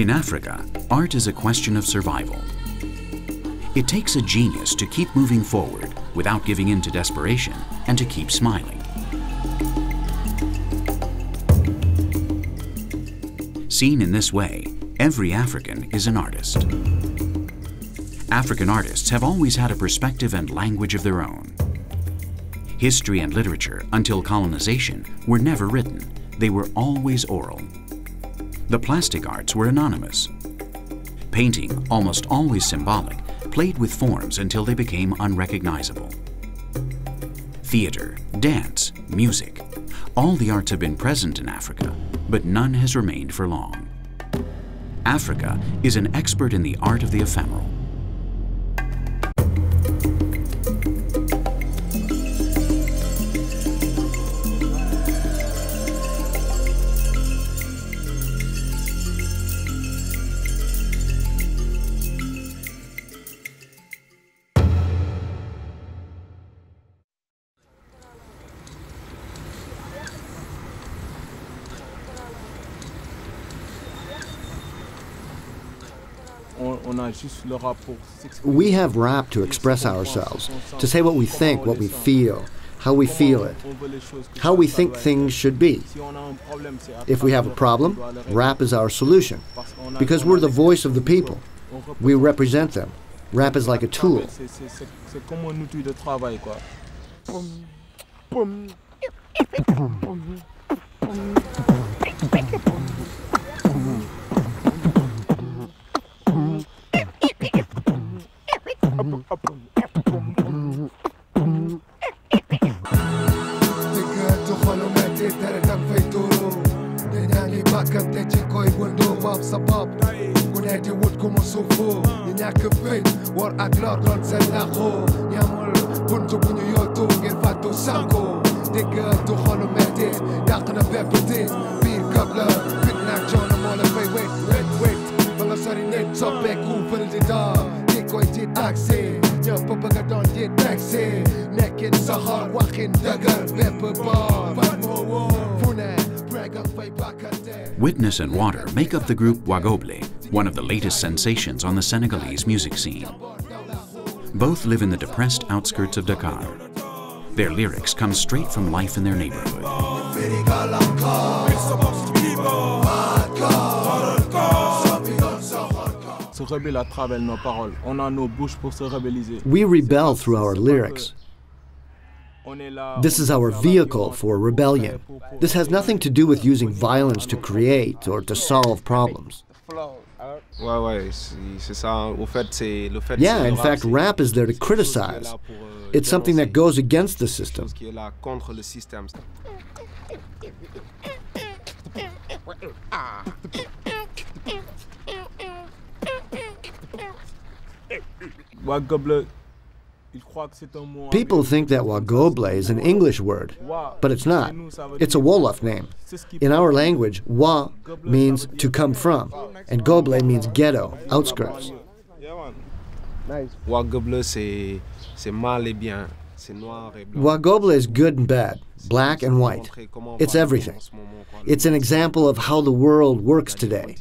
In Africa, art is a question of survival. It takes a genius to keep moving forward without giving in to desperation and to keep smiling. Seen in this way, every African is an artist. African artists have always had a perspective and language of their own. History and literature, until colonization, were never written. They were always oral. The plastic arts were anonymous. Painting, almost always symbolic, played with forms until they became unrecognizable. Theater, dance, music, all the arts have been present in Africa, but none has remained for long. Africa is an expert in the art of the ephemeral. We have rap to express ourselves, to say what we think, what we feel, how we feel it, how we think things should be. If we have a problem, rap is our solution, because we're the voice of the people. We represent them. Rap is like a tool. Witness and Water make up the group Wagoble, one of the latest sensations on the Senegalese music scene. Both live in the depressed outskirts of Dakar. Their lyrics come straight from life in their neighborhood. We rebel through our lyrics. This is our vehicle for rebellion. This has nothing to do with using violence to create or to solve problems. Yeah, in fact, rap is there to criticize. It's something that goes against the system. People think that Wagoble is an English word, but it's not. It's a Wolof name. In our language, Wa means to come from, and Goble means ghetto, outskirts. Wagoble is good and bad, black and white. It's everything. It's an example of how the world works today.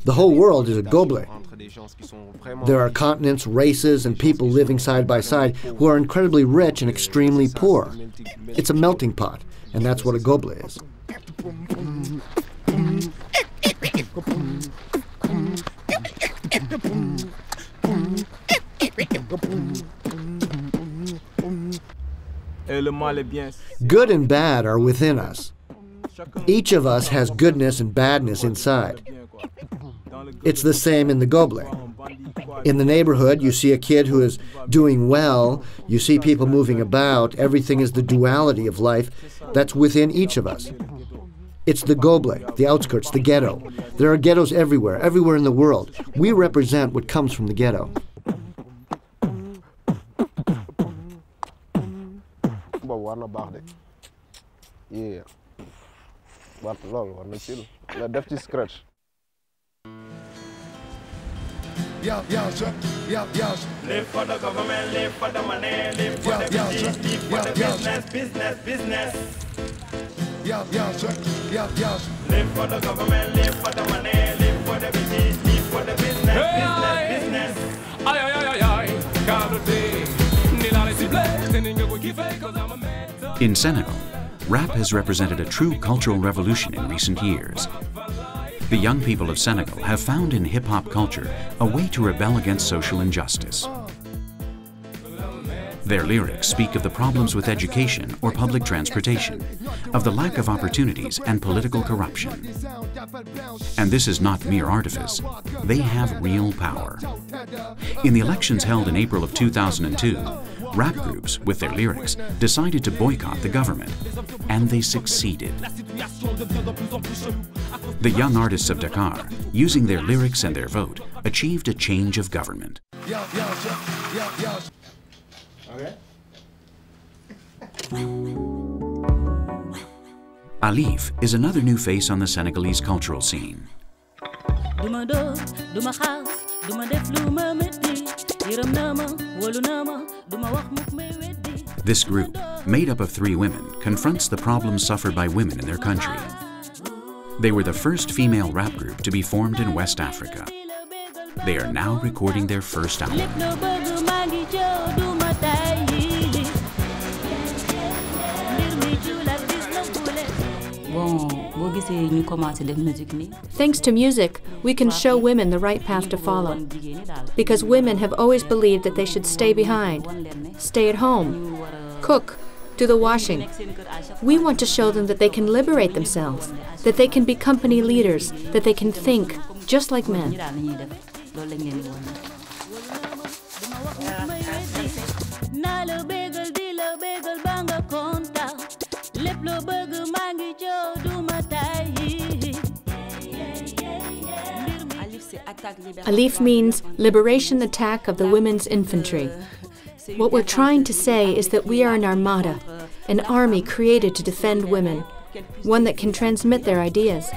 The whole world is a goble. There are continents, races, and people living side by side who are incredibly rich and extremely poor. It's a melting pot, and that's what a goble is. Good and bad are within us. Each of us has goodness and badness inside. It's the same in the goble. In the neighborhood, you see a kid who is doing well, you see people moving about, everything is the duality of life that's within each of us. It's the goble, the outskirts, the ghetto. There are ghettos everywhere, everywhere in the world. We represent what comes from the ghetto. Live for the government, live for the money, live for the business, live for the business. Live Live for the government, live for the money, live for the business, live for the business, business. Aïe aïe aïe aïe, calme-toi. In Senegal, rap has represented a true cultural revolution in recent years. The young people of Senegal have found in hip-hop culture a way to rebel against social injustice. Their lyrics speak of the problems with education or public transportation, of the lack of opportunities and political corruption. And this is not mere artifice. They have real power. In the elections held in April of 2002, rap groups, with their lyrics, decided to boycott the government, and they succeeded. The young artists of Dakar, using their lyrics and their vote, achieved a change of government. Aleaf is another new face on the Senegalese cultural scene. This group, made up of 3 women, confronts the problems suffered by women in their country. They were the first female rap group to be formed in West Africa. They are now recording their first album. Thanks to music, we can show women the right path to follow. Because women have always believed that they should stay behind, stay at home, cook, do the washing. We want to show them that they can liberate themselves, that they can be company leaders, that they can think just like men. Aleaf means liberation attack of the women's infantry. What we're trying to say is that we are an armada, an army created to defend women, one that can transmit their ideas.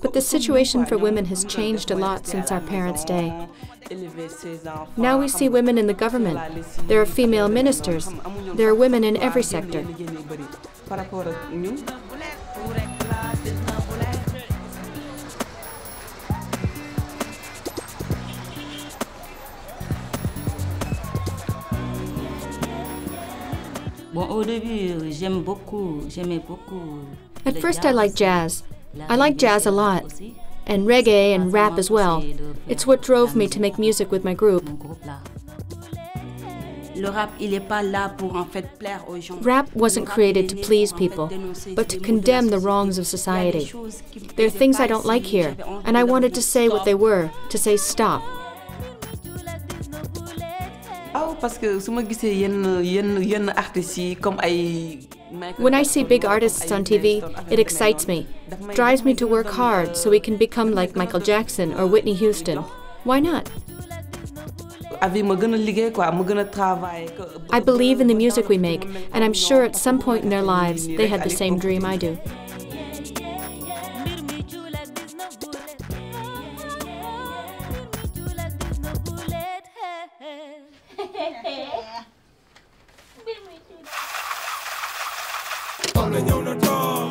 But the situation for women has changed a lot since our parents' day. Now we see women in the government. There are female ministers. There are women in every sector. At first I liked jazz. I like jazz a lot. And reggae and rap as well. It's what drove me to make music with my group. Rap wasn't created to please people, but to condemn the wrongs of society. There are things I don't like here, and I wanted to say what they were, to say stop. When I see big artists on TV, it excites me, drives me to work hard so we can become like Michael Jackson or Whitney Houston. Why not? I believe in the music we make, and I'm sure at some point in their lives they had the same dream I do. Nga ñëw na toog